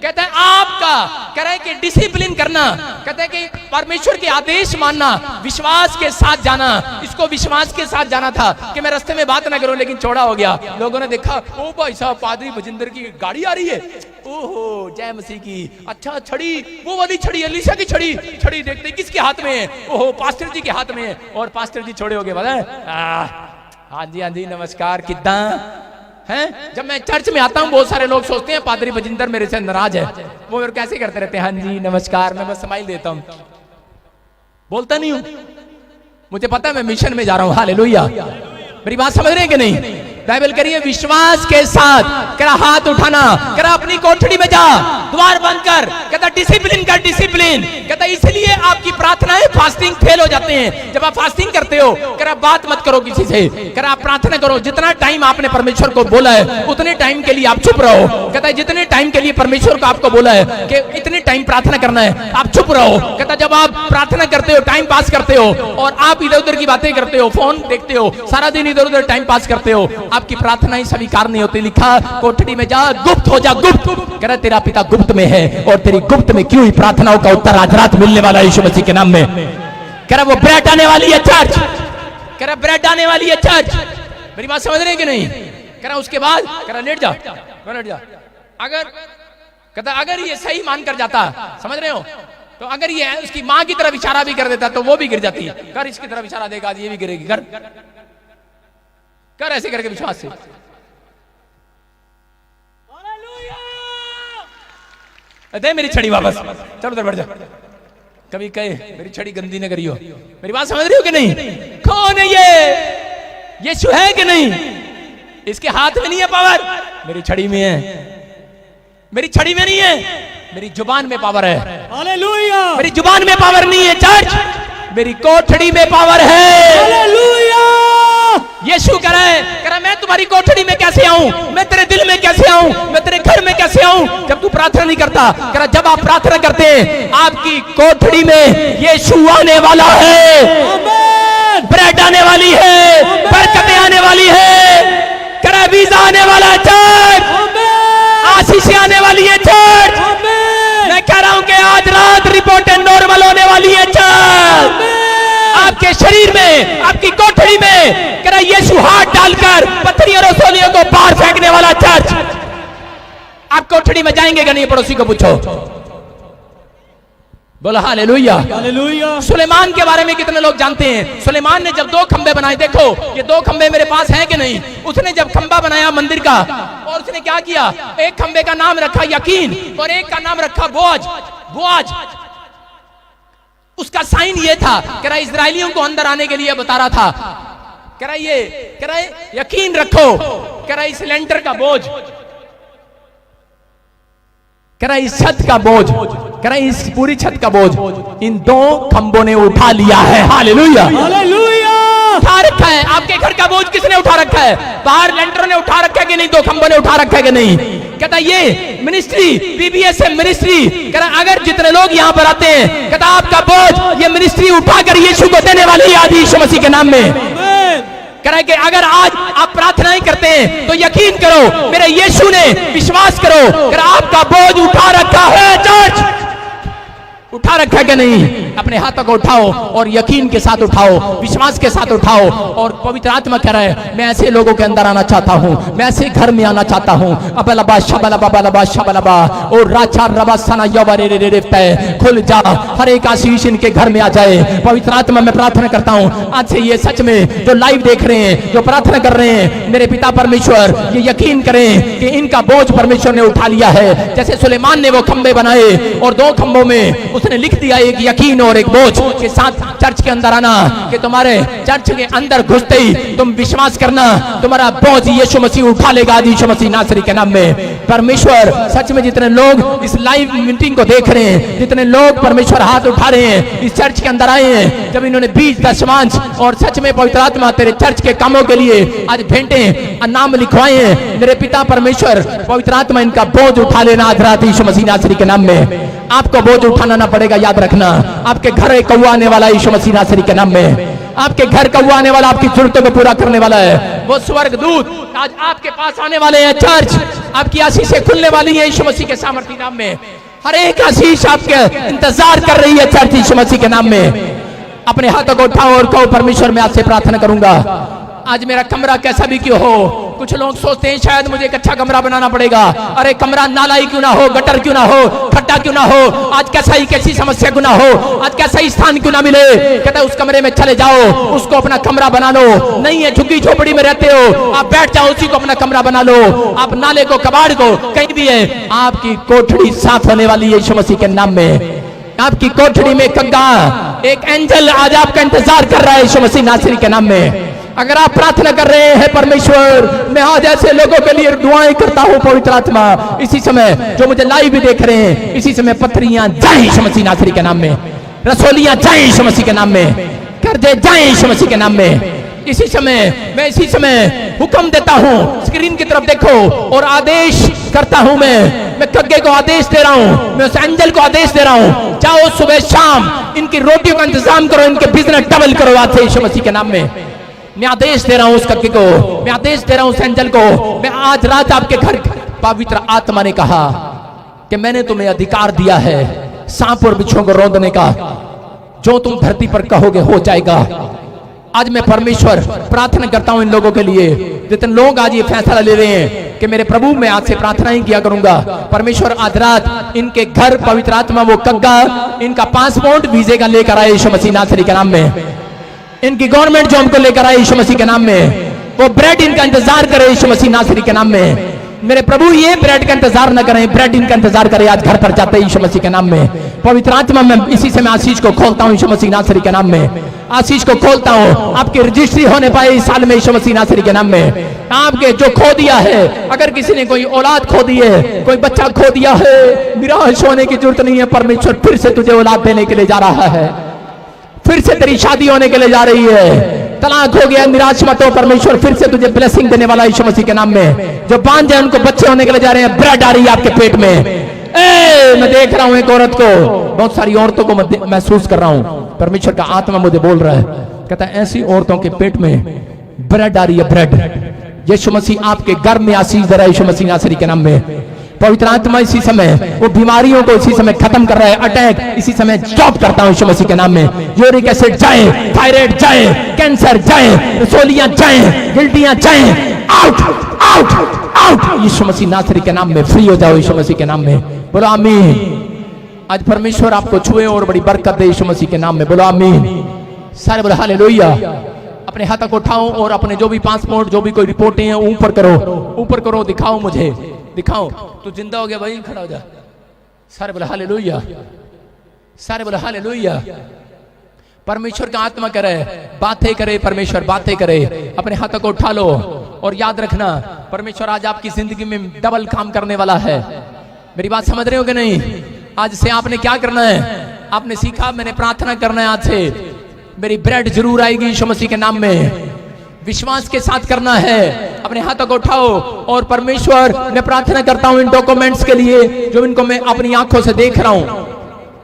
कहता है आपका, कह रहा है कि डिसिप्लिन करना, कहता है कि परमेश्वर के आदेश मानना, विश्वास के साथ जाना। इसको विश्वास के साथ जाना था कि मैं रास्ते में बात ना करूं, लेकिन चौड़ा हो गया। लोगों ने देखा, ओ भाई साहब पादरी भजिंदर की गाड़ी आ रही है, ओहो जय मसीह की। अच्छा छड़ी, वो वाली छड़ी, अलीशा की छड़ी। छड़ी देखते किसके हाथ में है? ओहो पास्टर जी के हाथ में है। और पास्टर जी छोड़े हो गए, पता है? हाँ जी नमस्कार, किद्दा हैं? जब मैं चर्च में आता हूँ बहुत सारे लोग सोचते हैं पादरी भजिंदर मेरे से नाराज है। वो मेरे कैसे करते रहते हैं, हाँ जी नमस्कार, मैं बस स्माइल देता हूँ, बोलता नहीं हूँ। मुझे पता है मैं मिशन में जा रहा हूँ। हालेलुया। मेरी बात समझ रहे हैं कि नहीं? बाइबल करिए विश्वास के साथ, करा हाथ उठाना, करा अपनी कोठड़ी में जा, द्वार बंद कर, कहता डिसिप्लिन कर, डिसिप्लिन। कहता इसलिए आपकी प्रार्थनाएं फास्टिंग फेल हो जाते हैं। जब आप फास्टिंग करते हो, करा बात मत करो किसी से, करा आप प्रार्थना करो। जितना टाइम आपने परमेश्वर को बोला है उतने टाइम के लिए आप चुप रहो। कहता है जितने टाइम के लिए परमेश्वर को आपको बोला है कि इतने टाइम प्रार्थना करना है, आप चुप रहो। कहता जब आप प्रार्थना करते हो, टाइम पास करते हो और आप इधर उधर की बातें करते हो, फोन देखते हो, सारा दिन इधर उधर टाइम पास करते हो, आपकी प्रार्थनाएं स्वीकार नहीं होती। लिखा कोठड़ी में जा, गुप्त हो जा, गुप्त। कह रहा तेरा पिता गुप्त में है और तेरी गुप्त में की हुई प्रार्थनाओं का उत्तर आज रात मिलने वाला है यीशु मसीह के नाम में। कह रहा वो ब्रेड आने वाली है चर्च, कह रहा ब्रेड आने वाली है चर्च। मेरी बात समझ रहे हैं कि नहीं? कह रहा उसके बाद, कह रहा लेट जा, लेट जा। अगर कहता अगर ये सही मान कर जाता, समझ रहे हो, तो अगर ये उसकी मां की तरफ इशारा भी कर देता तो वो भी गिर जाती है। कर इसकी तरफ इशारा देगा, ये भी गिरेगी। कर कर ऐसे करके विश्वास से। दे मेरी छड़ी वापस, चलो उधर बढ़ जा। कभी कहे मेरी छड़ी गंदी न करियो। मेरी बात समझ रही हो कि नहीं? कौन है ये? यीशु है कि नहीं? इसके हाथ में नहीं है पावर, मेरी छड़ी में है। मेरी छड़ी में नहीं है, मेरी जुबान में पावर है। हालेलुया। मेरी जुबान में पावर नहीं है चर्च, मेरी कोठड़ी में पावर है। हालेलुया। यीशु कह रहा मैं तुम्हारी कोठड़ी में कैसे आऊं, मैं तेरे दिल में कैसे आऊं, मैं तेरे घर में कैसे आऊं जब तू प्रार्थना नहीं करता। कह रहा जब आप प्रार्थना करते हैं आपकी कोठड़ी में यीशु आने वाला है, ब्रेड आने वाली है, बरकतें आने वाली है। कह रहा वीजा आने वाला है चर्च, आशीष आने वाली है चर्च। मैं कह रहा हूं कि आज रात रिपोर्टें नॉर्मल होने वाली है चर्च। आपके शरीर में, आपकी कोठड़ी में कह रहा यीशु हाथ डालकर पत्थरी और रसोलियों को बाहर फेंकने वाला चर्च। आप कोठड़ी में जाएंगे कि नहीं? पड़ोसी को पूछो। बोला हालेलुया। हालेलुया। सुलेमान के बारे में कितने लोग जानते हैं? सुलेमान ने जब 2 खंबे बनाए, देखो ये 2 खंबे मेरे पास हैं कि नहीं? उसने जब खंबा बनाया मंदिर का, और उसने क्या किया, एक खंबे का नाम रखा यकीन और एक का नाम रखा बोआज। बोआज उसका साइन ये था, कह रहा इजरायलियों को अंदर आने के लिए बता रहा था। कह रहा यकीन रखो, कह रहा इस लेंटर का बोझ, कह रहा इस छत का बोझ, कह रहा इस पूरी छत का बोझ इन 2 खंबों ने उठा लिया है। हालेलुया। हालेलुया। उठा रखा है। आपके घर का बोझ किसने उठा रखा है? बाहर लेंटर ने उठा रखा है कि नहीं? 2 खंबों ने उठा रखा है कि नहीं? कहता ये मिनिस्ट्री, बीबीएसएम मिनिस्ट्री, कहता अगर जितने लोग यहाँ पर आते हैं, कहता आपका बोझ ये मिनिस्ट्री उठाकर यीशु को देने वाली है आज यीशु मसीह के नाम में। कह रहा है कि अगर आज आप प्रार्थनाएं करते हैं तो यकीन करो मेरे यीशु ने, विश्वास करो, कह रहा आपका बोझ उठा रखा है चर्च। उठा रखा है कि नहीं? अपने हाथों को उठाओ और यकीन के साथ उठाओ, विश्वास के साथ उठाओ। और पवित्र आत्मा कह रहा है मैं ऐसे लोगों के अंदर आना चाहता हूं, मैं ऐसे घर में आना चाहता हूं। अबलबा शबलबा बलबा शबलबा और राचा रबा सना यवरे रे रे रे, खुल जा, हर एक आशीष इनके घर में आ जाए। पवित्र आत्मा मैं प्रार्थना करता हूं आज से ये सच में जो लाइव देख रहे हैं, जो प्रार्थना कर रहे हैं, मेरे पिता परमेश्वर ये यकीन करें कि इनका बोझ परमेश्वर ने उठा लिया है। जैसे सुलेमान ने वो खंबे बनाए और 2 खंबों में उसने लिख दिया एक यकीन और एक बोझ के साथ चर्च के अंदर आना, कि तुम्हारे चर्च के अंदर घुसते ही तुम विश्वास करना तुम्हारा बोझ यीशु मसीह उठा लेगा आज यीशु मसीह नासरी के नाम में। परमेश्वर सच में जितने लोग इस लाइव मीटिंग को देख रहे हैं, जितने लोग परमेश्वर हाथ उठा रहे हैं, इस चर्च के अंदर आए हैं, जब इन्होंने 20 दशमांश और सच में पवित्र आत्मा तेरे चर्च के कामों के लिए आज भेंटे नाम लिखवाए हैं, मेरे पिता परमेश्वर पवित्र आत्मा इनका बोझ उठा लेना आज रात यीशु मसीह नासरी के नाम में। आपको बोझ उठाना ना पड़ेगा, याद रखना। आपके घर एक कौवा आने वाला यीशु मसीह नासरी के नाम में। आपके घर कौवा आने वाला, आपकी जरूरतों को पूरा करने वाला है। वो स्वर्ग दूत आज आपके पास आने वाले हैं। चर्च आपकी आशीषें खुलने वाली है यीशु मसीह के सामर्थी नाम में। हर एक आशीष आपके इंतजार कर रही है चर्च यीशु मसीह के नाम में। अपने हाथों को उठाओ और कहो, परमेश्वर मैं आपसे प्रार्थना करूंगा, आज मेरा कमरा कैसा भी क्यों हो। कुछ लोग सोचते हैं शायद मुझे एक अच्छा कमरा बनाना पड़ेगा। अरे कमरा नाला ही क्यों ना हो, गटर क्यों ना हो, खड्डा क्यों ना हो, आज कैसा ही कैसी समस्या क्यों ना हो, आज कैसा ही स्थान क्यों ना मिले, कहता है उस कमरे में चले जाओ, उसको अपना कमरा बना लो। नहीं है झुग्गी झोपड़ी में रहते हो, आप बैठ जाओ, उसी को अपना कमरा बना लो। आप नाले को, कबाड़ को, कहीं भी है, आपकी कोठड़ी साफ होने वाली है यीशु मसीह के नाम में। आपकी कोठड़ी में कग्गा, एक एंजल आज आपका इंतजार कर रहा है यीशु मसीह नासरी के नाम में। अगर आप प्रार्थना कर रहे हैं, परमेश्वर मैं आज ऐसे लोगों के लिए दुआएं करता हूं पवित्र आत्मा, इसी समय जो मुझे लाइव भी देख रहे हैं, इसी समय पत्थरियां जाए यीशु मसीह नासरी के नाम में, रसोलियां जाए यीशु मसीह के नाम में, कर्जे जाए यीशु मसीह के नाम में। इसी समय हुक्म देता हूं, स्क्रीन की तरफ देखो, और आदेश करता हूं मैं कग्गे को आदेश दे रहा हूं, मैं उस एंजल को आदेश दे रहा हूं, जाओ सुबह शाम इनकी रोटियों का इंतजाम करो, इनके बिजनेस डबल करो आज से यीशु मसीह के नाम में। मैं आदेश दे रहा हूं उस कग्गे को, मैं आदेश दे रहा हूं उस एंजल को। मैं आज रात आपके घर, पवित्र आत्मा ने कहा कि मैंने तुम्हें अधिकार दिया है सांप और बिच्छुओं को रौंदने का, जो तुम धरती पर कहोगे हो जाएगा। आज मैं परमेश्वर प्रार्थना करता हूं इन लोगों के लिए, जितने लोग आज ये फैसला ले रहे हैं कि मेरे प्रभु मैं आज से प्रार्थना ही किया करूंगा। परमेश्वर आज रात इनके घर पवित्र आत्मा वो कग्गा, इनका पासपोर्ट वीजे का लेकर आए यीशु मसीह नासरी के नाम में। इनकी गवर्नमेंट जो हमको लेकर आए यीशु मसीह के नाम में, वो ब्रेड इनका इंतजार करे यीशु मसीह नासरी के नाम में। मेरे प्रभु ये ब्रेड का इंतजार न करें, ब्रेड इनका इंतजार करें, आज घर पर जाते यीशु मसीह के नाम में। पवित्र आत्मा में इसी समय आशीष को खोलता हूं यीशु मसीह नासरी के नाम में, आशीष को खोलता हूं। आपकी रजिस्ट्री होने पाए इस साल में यीशु मसीह नासरी के नाम में। आपके जो खो दिया है, अगर किसी ने कोई औलाद खो दी है, कोई बच्चा खो दिया है, निराश होने की जरूरत नहीं है। परमेश्वर फिर से तुझे औलाद देने के लिए जा रहा है, फिर से तेरी शादी होने के लिए जा रही है। तलाक हो गया, निराश मत हो, परमेश्वर फिर से तुझे ब्लेसिंग देने वाला यीशु मसीह के नाम में। जो बांझ है उनको बच्चे होने के लिए जा रहे हैं, ब्रेड आ रही है आपके पेट में। मैं देख रहा हूं एक औरत को, बहुत सारी औरतों को मैं महसूस कर रहा हूं, परमेश्वर का आत्मा मुझे बोल रहा है, कहता है ऐसी औरतों के पेट में ब्रेड आ रही है, ब्रेड। यीशु मसीह आपके घर में आशीष दे रहा है यीशु मसीह नासरी के नाम में। पवित्र आत्मा इसी समय वो बीमारियों को इसी समय खत्म कर रहा है, अटैक इसी समय स्टॉप करता हूं यीशु मसीह के नाम में। यूरिक एसिड जाए, थायराइड जाए, कैंसर जाए, रसोलियां जाए, गिल्टियां जाए, आउट आउट आउट यीशु मसीह नासरी के नाम में। फ्री हो जाओ यीशु मसीह के नाम में, बोलो आमीन। आज परमेश्वर आपको छुए और बड़ी बरकत दे यीशु मसीह के नाम में, बोलो आमीन। सारे बोलो हालेलुया। अपने हाथों को उठाओ और अपने जो भी पासपोर्ट, जो भी कोई रिपोर्टें हैं ऊपर करो, ऊपर करो, दिखाओ मुझे, दिखाओ। तू जिंदा हो गया भाई, खड़ा हो जा। सारे बोले हालेलुया, सारे बोले हालेलुया। परमेश्वर का आत्मा करे, बातें करे, परमेश्वर बातें करे। अपने हाथों को उठा लो और याद रखना, परमेश्वर आज आपकी जिंदगी में डबल काम करने वाला है। मेरी बात समझ रहे हो कि नहीं? आज से आपने क्या करना है? आपने सीखा, मैंने प्रार्थना करना है आज से, मेरी ब्रेड जरूर आएगी यीशु मसीह के नाम में। विश्वास के साथ करना है। अपने हाथों को उठाओ और परमेश्वर मैं प्रार्थना करता हूं इन डॉक्यूमेंट्स के लिए जो इनको मैं अपनी आंखों से देख रहा हूं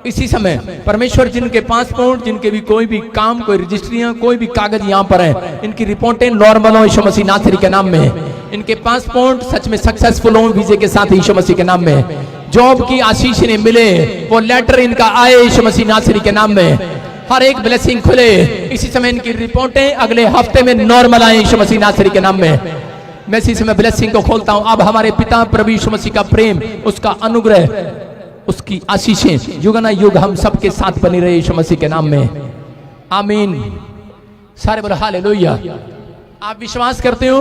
इसी समय। परमेश्वर जिनके पासपोर्ट, जिनके भी कोई भी काम, कोई रजिस्ट्रियां, कोई भी कागज यहाँ पर है, इनकी रिपोर्टें नॉर्मल हो यीशु मसीह नासरी के नाम में। इनके पासपोर्ट सच में सक्सेसफुल हो वीजे के साथ यीशु मसीह के नाम में। जॉब की आशीष इन्हें मिले, वो लेटर इनका आए यीशु मसीह नासरी के नाम में। हर एक ब्लेसिंग खुले इसी समय। इनकी रिपोर्टें अगले हफ्ते में नॉर्मल आए यीशु मसीह नासरी के नाम में। मैं इसी समय ब्लेसिंग को खोलता हूं। अब हमारे पिता प्रभु यीशु मसीह का प्रेम, उसका अनुग्रह, उसकी आशीषें युग ना युग हम सबके साथ बनी रहे यीशु मसीह के नाम में, आमीन। सारे बोलो हालेलुया। आप विश्वास करते हो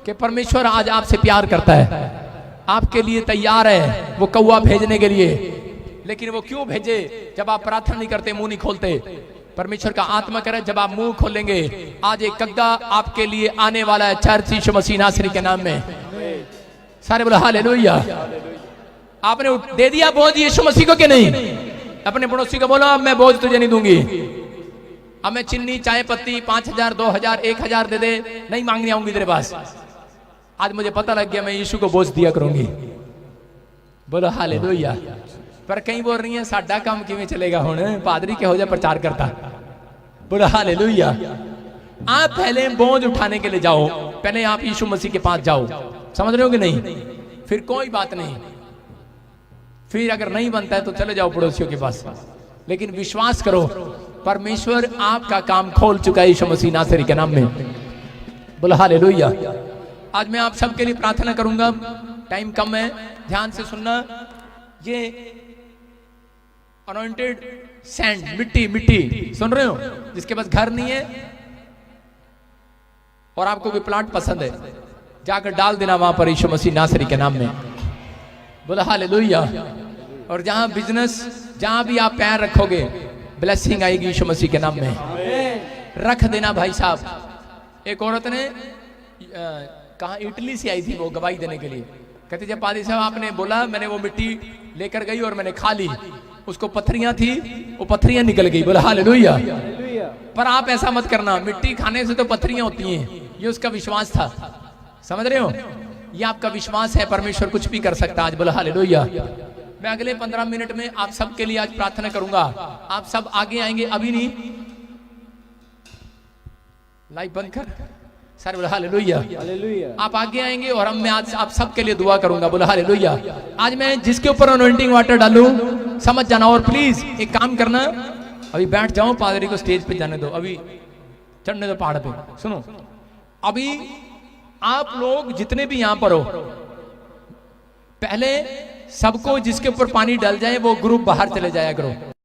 कि परमेश्वर आज आपसे प्यार करता है, आपके लिए तैयार है वो कौवा भेजने के लिए। लेकिन वो क्यों भेजे? जब आप प्रार्थना नहीं करते, मुंह नहीं खोलते। परमेश्वर का आत्मा करे जब आप मुंह खोलेंगे, आज एक कग्गा आपके लिए आने वाला है चर्च यीशु मसीह नासरी के नाम में। सारे बोले हालेलुया। आपने दे दिया बोझ यीशु मसीह को कि नहीं? अपने पड़ोसी को बोलो अब मैं बोझ तुझे नहीं दूंगी, अब मैं चीनी चाय पत्ती 5,000 2,000 1,000 दे दे नहीं मांगने आऊंगी तेरे पास। आज मुझे पता लग गया मैं यीशु को बोझ दिया करूंगी। बोलो हालेलुया। पर कई बोल रही हैं साडा काम किवें चलेगा हुण, पादरी किहो जिहा प्रचार करता। बोलो हालेलुया। आप पहले बोझ उठाने के लिए जाओ, पहले आप यीशु मसीह के पास जाओ, समझ रहे हो कि नहीं? फिर कोई बात नहीं, फिर अगर नहीं बनता है तो चले जाओ पड़ोसियों के पास, लेकिन विश्वास करो परमेश्वर आपका काम खोल चुका है यीशु मसीह नासरी के नाम में। बोलो हालेलुया। आज मैं आप सबके लिए प्रार्थना करूंगा, टाइम कम है, ध्यान से सुनना। ये अनॉइंटेड सैंड, मिट्टी मिट्टी, सुन रहे हो? जिसके पास घर नहीं है और आपको कोई प्लाट पसंद है, जाकर डाल देना वहां पर यीशु मसीह नासरी के नाम में। बोला हालेलुया। और जहां बिजनेस, जहां भी आप पैर रखोगे ब्लेसिंग आएगी यीशु मसीह के नाम में। रख देना भाई साहब। एक औरत ने कहा इटली से आई थी, वो गवाही देने के लिए, कहते जब पादी साहब आपने बोला मैंने वो मिट्टी लेकर गई और मैंने खा ली, उसको पत्थरियां थी, वो पत्थरियां निकल गई। बोला हालेलुया। पर आप ऐसा मत करना, मिट्टी खाने से तो पत्थरियां होती हैं, ये उसका विश्वास था। समझ रहे हो? ये आपका विश्वास है, परमेश्वर कुछ भी कर सकता है आज। बोला हालेलुया। मैं अगले 15 मिनट में आप सबके लिए आज प्रार्थना करूंगा। आप सब आगे आएंगे, अभी नहीं, लाइव बंद कर सारे। बोला हालेलुया। आप आगे आएंगे और हम मैं आज आप सबके लिए दुआ करूंगा। बोला हालेलुया। आज मैं जिसके ऊपर अनॉइंटिंग वाटर डालूं समझ जाना। और प्लीज एक काम करना, अभी बैठ जाओ, पादरी को स्टेज पे जाने दो, अभी चढ़ने दो पहाड़ पे। सुनो, अभी आप लोग जितने भी यहां पर हो, पहले सबको जिसके ऊपर पानी डल जाए वो ग्रुप बाहर चले जाया करो।